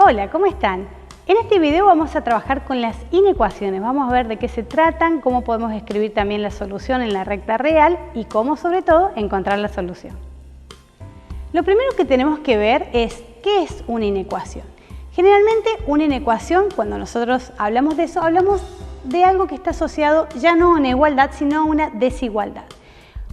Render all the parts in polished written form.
Hola, ¿cómo están? En este video vamos a trabajar con las inecuaciones. Vamos a ver de qué se tratan, cómo podemos escribir también la solución en la recta real y cómo, sobre todo, encontrar la solución. Lo primero que tenemos que ver es qué es una inecuación. Generalmente una inecuación, cuando nosotros hablamos de eso, hablamos de algo que está asociado ya no a una igualdad, sino a una desigualdad.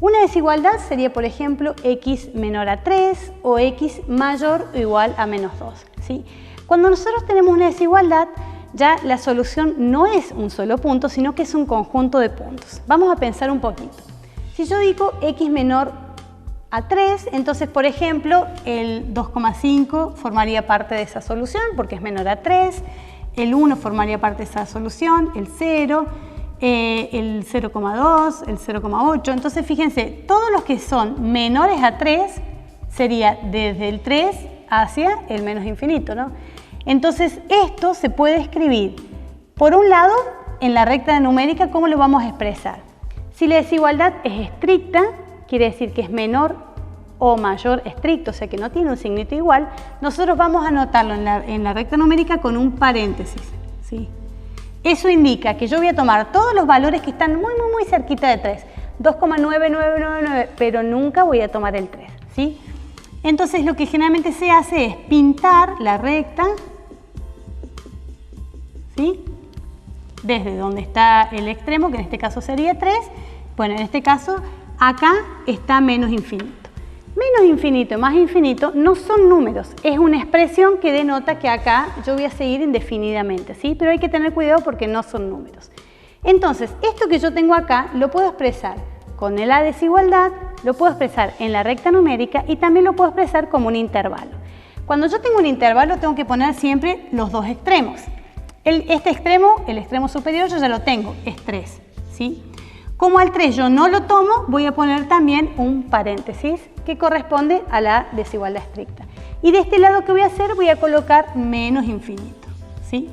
Una desigualdad sería, por ejemplo, x menor a 3 o x mayor o igual a menos 2. ¿Sí? Cuando nosotros tenemos una desigualdad, ya la solución no es un solo punto, sino que es un conjunto de puntos. Vamos a pensar un poquito. Si yo digo x menor a 3, entonces, por ejemplo, el 2,5 formaría parte de esa solución porque es menor a 3, el 1 formaría parte de esa solución, el 0, el 0,2, el 0,8. Entonces, fíjense, todos los que son menores a 3 sería desde el 3 hacia el menos infinito, ¿no? Entonces, esto se puede escribir, por un lado, en la recta numérica, ¿cómo lo vamos a expresar? Si la desigualdad es estricta, quiere decir que es menor o mayor estricto, o sea que no tiene un signito igual, nosotros vamos a anotarlo en la recta numérica con un paréntesis, ¿sí? Eso indica que yo voy a tomar todos los valores que están muy cerquita de 3, 2,9999, pero nunca voy a tomar el 3, ¿sí? Entonces lo que generalmente se hace es pintar la recta, ¿sí? Desde donde está el extremo, que en este caso sería 3, bueno, en este caso acá está menos infinito. Menos infinito y más infinito no son números, es una expresión que denota que acá yo voy a seguir indefinidamente, ¿sí? Pero hay que tener cuidado porque no son números. Entonces, esto que yo tengo acá lo puedo expresar con la desigualdad, lo puedo expresar en la recta numérica y también lo puedo expresar como un intervalo. Cuando yo tengo un intervalo tengo que poner siempre los dos extremos. Este extremo, el extremo superior, yo ya lo tengo, es 3, ¿sí? Como al 3 yo no lo tomo, voy a poner también un paréntesis que corresponde a la desigualdad estricta. Y de este lado, ¿qué voy a hacer? Voy a colocar menos infinito, ¿sí?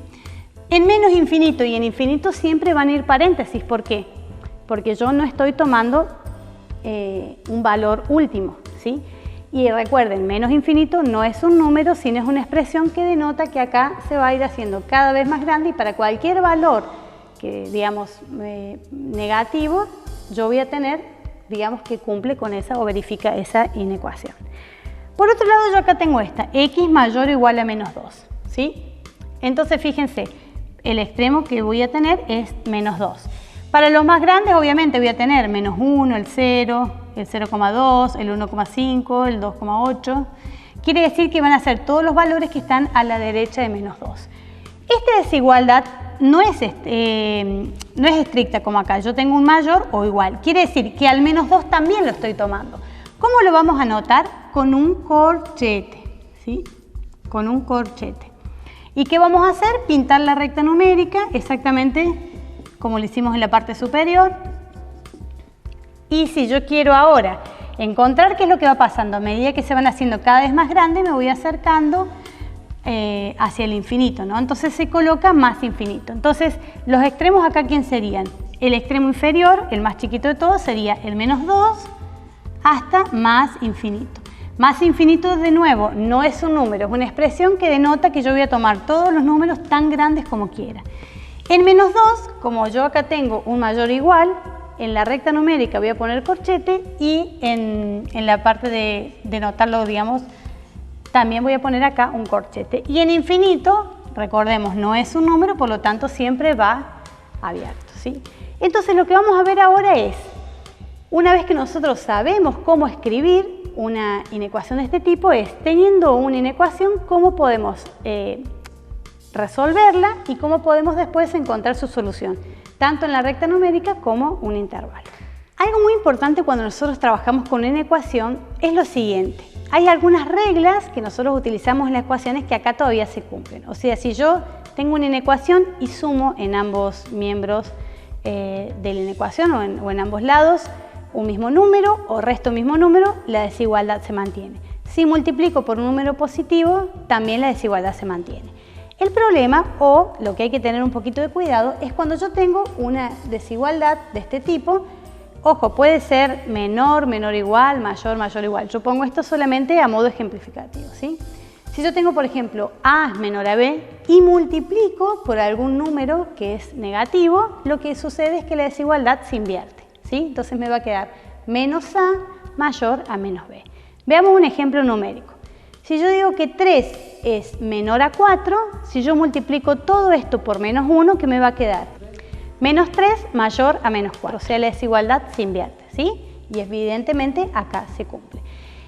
En menos infinito y en infinito siempre van a ir paréntesis. ¿Por qué? Porque yo no estoy tomando un valor último, ¿sí? Y recuerden, menos infinito no es un número, sino es una expresión que denota que acá se va a ir haciendo cada vez más grande y para cualquier valor que digamos negativo, yo voy a tener, digamos que cumple con esa o verifica esa inecuación. Por otro lado, yo acá tengo esta, x mayor o igual a menos 2, ¿sí? Entonces, fíjense, el extremo que voy a tener es menos 2. Para los más grandes, obviamente, voy a tener menos 1, el 0, el 0,2, el 1,5, el 2,8. Quiere decir que van a ser todos los valores que están a la derecha de menos 2. Esta desigualdad no es estricta como acá. Yo tengo un mayor o igual. Quiere decir que al menos 2 también lo estoy tomando. ¿Cómo lo vamos a anotar? Con un corchete, ¿sí? Con un corchete. ¿Y qué vamos a hacer? Pintar la recta numérica exactamente como lo hicimos en la parte superior. Y si yo quiero ahora encontrar qué es lo que va pasando a medida que se van haciendo cada vez más grandes, me voy acercando hacia el infinito, ¿no? Entonces se coloca más infinito. Entonces, los extremos acá, ¿quién serían? El extremo inferior, el más chiquito de todos, sería el menos 2 hasta más infinito. Más infinito, de nuevo, no es un número, es una expresión que denota que yo voy a tomar todos los números tan grandes como quiera. En menos 2, como yo acá tengo un mayor o igual, en la recta numérica voy a poner corchete y en la parte de denotarlo, digamos, también voy a poner acá un corchete. Y en infinito, recordemos, no es un número, por lo tanto siempre va abierto, ¿sí? Entonces lo que vamos a ver ahora es, una vez que nosotros sabemos cómo escribir una inecuación de este tipo, es teniendo una inecuación, cómo podemos resolverla y cómo podemos después encontrar su solución, tanto en la recta numérica como un intervalo. Algo muy importante cuando nosotros trabajamos con una ecuación es lo siguiente. Hay algunas reglas que nosotros utilizamos en las ecuaciones que acá todavía se cumplen. O sea, si yo tengo una inecuación y sumo en ambos miembros de la inecuación o en ambos lados un mismo número o resto un mismo número, la desigualdad se mantiene. Si multiplico por un número positivo, también la desigualdad se mantiene. El problema, o lo que hay que tener un poquito de cuidado, es cuando yo tengo una desigualdad de este tipo. Ojo, puede ser menor, menor igual, mayor, mayor igual. Yo pongo esto solamente a modo ejemplificativo, ¿sí? Si yo tengo, por ejemplo, A es menor a B y multiplico por algún número que es negativo, lo que sucede es que la desigualdad se invierte, ¿sí? Entonces me va a quedar menos A mayor a menos B. Veamos un ejemplo numérico. Si yo digo que 3 es menor a 4, si yo multiplico todo esto por menos 1, ¿qué me va a quedar? Menos 3 mayor a menos 4, o sea, la desigualdad se invierte, ¿sí? Y evidentemente acá se cumple.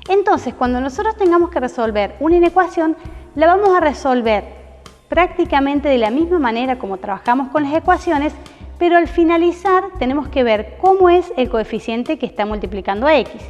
Entonces, cuando nosotros tengamos que resolver una inecuación, la vamos a resolver prácticamente de la misma manera como trabajamos con las ecuaciones, pero al finalizar tenemos que ver cómo es el coeficiente que está multiplicando a x.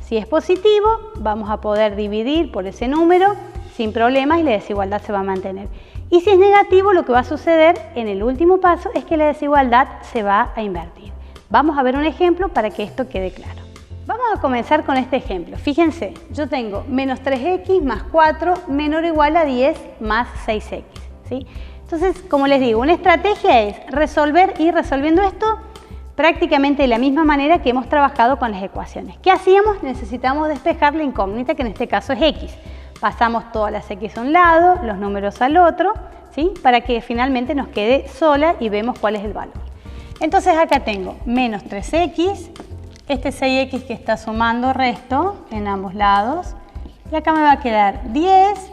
Si es positivo, vamos a poder dividir por ese número sin problemas y la desigualdad se va a mantener. Y si es negativo, lo que va a suceder en el último paso es que la desigualdad se va a invertir. Vamos a ver un ejemplo para que esto quede claro. Vamos a comenzar con este ejemplo. Fíjense, yo tengo menos 3x más 4 menor o igual a 10 más 6x, ¿sí? Entonces, como les digo, una estrategia es ir resolviendo esto prácticamente de la misma manera que hemos trabajado con las ecuaciones. ¿Qué hacíamos? Necesitamos despejar la incógnita, que en este caso es x. Pasamos todas las x a un lado, los números al otro, ¿sí? Para que finalmente nos quede sola y vemos cuál es el valor. Entonces acá tengo menos 3x, este 6x que está sumando resto en ambos lados, y acá me va a quedar 10,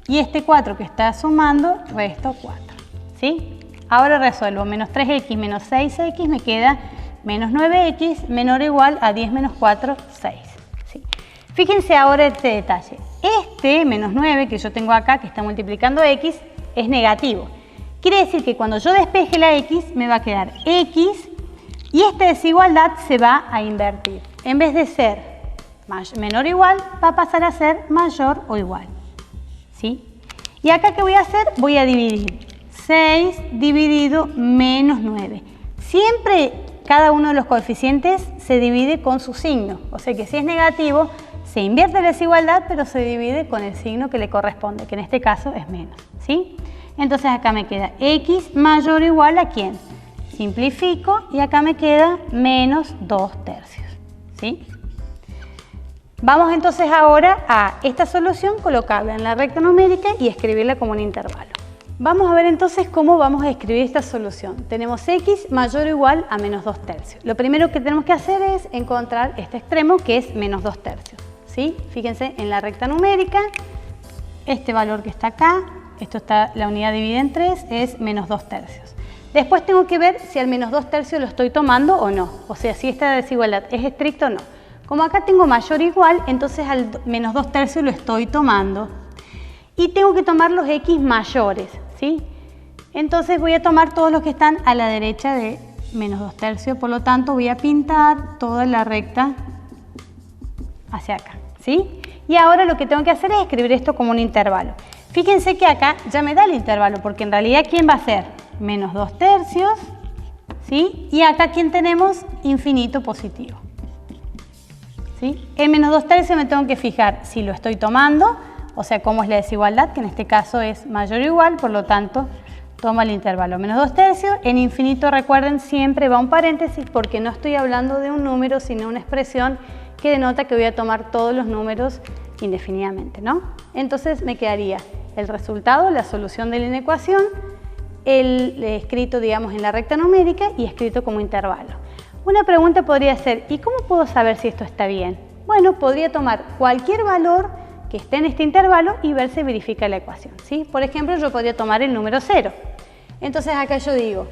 y este 4 que está sumando resto 4, ¿sí? Ahora resuelvo menos 3x menos 6x, me queda menos 9x menor o igual a 10 menos 4, 6. ¿Sí? Fíjense ahora este detalle. Este menos 9 que yo tengo acá, que está multiplicando x, es negativo. Quiere decir que cuando yo despeje la x, me va a quedar x y esta desigualdad se va a invertir. En vez de ser menor o igual, va a pasar a ser mayor o igual. ¿Sí? Y acá, ¿qué voy a hacer? Voy a dividir 6 dividido menos 9. Siempre cada uno de los coeficientes se divide con su signo. O sea que si es negativo, se invierte la desigualdad, pero se divide con el signo que le corresponde, que en este caso es menos. ¿Sí? Entonces acá me queda x mayor o igual a ¿quién? Simplifico y acá me queda menos 2/3. ¿Sí? Vamos entonces ahora a esta solución, colocarla en la recta numérica y escribirla como un intervalo. Vamos a ver entonces cómo vamos a escribir esta solución. Tenemos x mayor o igual a menos 2/3. Lo primero que tenemos que hacer es encontrar este extremo que es menos 2/3. ¿Sí? Fíjense en la recta numérica, este valor que está acá, la unidad dividida en 3, es menos 2/3. Después tengo que ver si al menos 2/3 lo estoy tomando o no. O sea, si esta desigualdad es estricta o no. Como acá tengo mayor o igual, entonces al menos 2/3 lo estoy tomando. Y tengo que tomar los x mayores, ¿sí? Entonces voy a tomar todos los que están a la derecha de menos 2/3, por lo tanto voy a pintar toda la recta hacia acá, ¿sí? Y ahora lo que tengo que hacer es escribir esto como un intervalo. Fíjense que acá ya me da el intervalo, porque en realidad ¿quién va a ser? Menos 2/3, ¿sí? Y acá ¿quién tenemos? Infinito positivo. ¿Sí? En menos 2/3 me tengo que fijar si lo estoy tomando, o sea, cómo es la desigualdad, que en este caso es mayor o igual, por lo tanto, tomo el intervalo menos 2/3. En infinito, recuerden, siempre va un paréntesis porque no estoy hablando de un número, sino una expresión que denota que voy a tomar todos los números indefinidamente, ¿no? Entonces me quedaría el resultado, la solución de la inecuación, el escrito, digamos, en la recta numérica y escrito como intervalo. Una pregunta podría ser, ¿y cómo puedo saber si esto está bien? Bueno, podría tomar cualquier valor que esté en este intervalo y ver si verifica la ecuación, ¿sí? Por ejemplo, yo podría tomar el número 0. Entonces acá yo digo,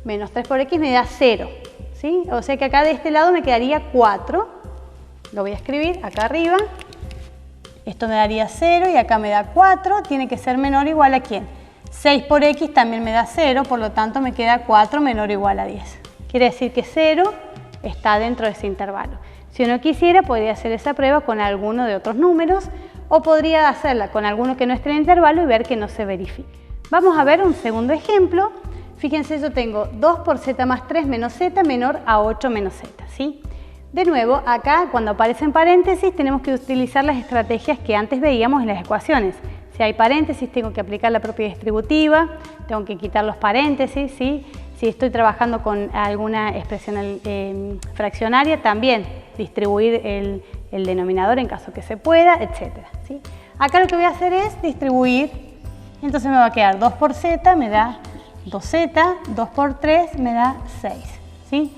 menos 3 por x me da 0, ¿sí? O sea que acá de este lado me quedaría 4. Lo voy a escribir acá arriba. Esto me daría 0 y acá me da 4. Tiene que ser menor o igual a ¿quién? 6 por x también me da 0, por lo tanto me queda 4 menor o igual a 10. Quiere decir que 0 está dentro de ese intervalo. Si uno quisiera, podría hacer esa prueba con alguno de otros números o podría hacerla con alguno que no esté en el intervalo y ver que no se verifique. Vamos a ver un segundo ejemplo. Fíjense, yo tengo 2 por z más 3 menos z menor a 8 menos z, ¿sí? De nuevo, acá cuando aparecen paréntesis tenemos que utilizar las estrategias que antes veíamos en las ecuaciones. Si hay paréntesis, tengo que aplicar la propiedad distributiva, tengo que quitar los paréntesis, ¿sí? Si estoy trabajando con alguna expresión fraccionaria, también distribuir el denominador en caso que se pueda, etc. ¿sí? Acá lo que voy a hacer es distribuir, entonces me va a quedar 2 por z me da 2z, 2 por 3 me da 6, ¿sí?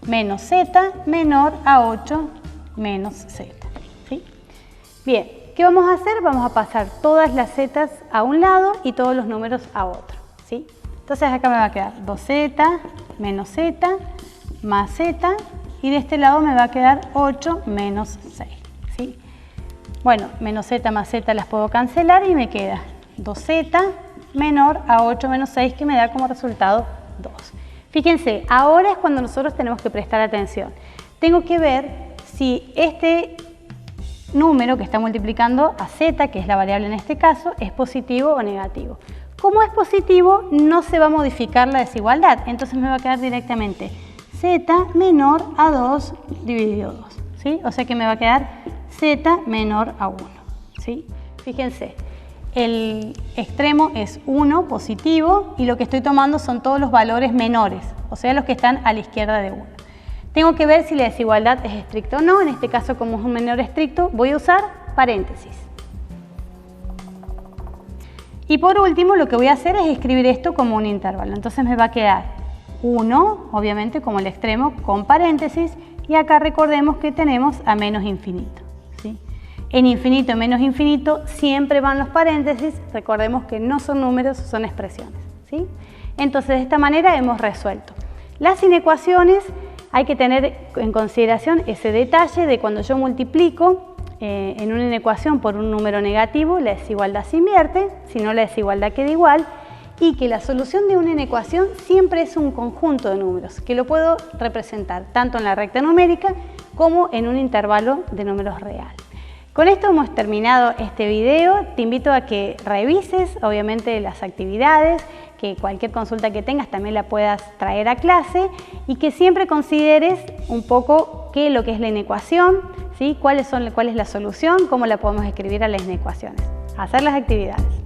Menos z menor a 8 menos z, ¿sí? Bien, ¿qué vamos a hacer? Vamos a pasar todas las zetas a un lado y todos los números a otro, ¿sí? Entonces acá me va a quedar 2z menos z más z y de este lado me va a quedar 8 menos 6, ¿sí? Bueno, menos z más z las puedo cancelar y me queda 2z menor a 8 menos 6 que me da como resultado 2. Fíjense, ahora es cuando nosotros tenemos que prestar atención. Tengo que ver si este número que está multiplicando a z, que es la variable en este caso, es positivo o negativo. Como es positivo, no se va a modificar la desigualdad, entonces me va a quedar directamente z menor a 2 dividido 2, ¿sí? O sea que me va a quedar z menor a 1, ¿sí? Fíjense, el extremo es 1 positivo y lo que estoy tomando son todos los valores menores, o sea, los que están a la izquierda de 1. Tengo que ver si la desigualdad es estricta o no. En este caso, como es un menor estricto, voy a usar paréntesis. Y por último, lo que voy a hacer es escribir esto como un intervalo. Entonces me va a quedar 1, obviamente como el extremo, con paréntesis, y acá recordemos que tenemos a menos infinito, ¿sí? En infinito y menos infinito siempre van los paréntesis, recordemos que no son números, son expresiones, ¿sí? Entonces de esta manera hemos resuelto. Las inecuaciones hay que tener en consideración ese detalle de cuando yo multiplico en una inecuación por un número negativo, la desigualdad se invierte, si no la desigualdad queda igual, y que la solución de una inecuación siempre es un conjunto de números, que lo puedo representar tanto en la recta numérica como en un intervalo de números real. Con esto hemos terminado este video. Te invito a que revises obviamente las actividades, que cualquier consulta que tengas también la puedas traer a clase y que siempre consideres un poco qué es lo que es la inecuación, ¿sí? Cuál es la solución, cómo la podemos escribir a las inecuaciones. Hacer las actividades.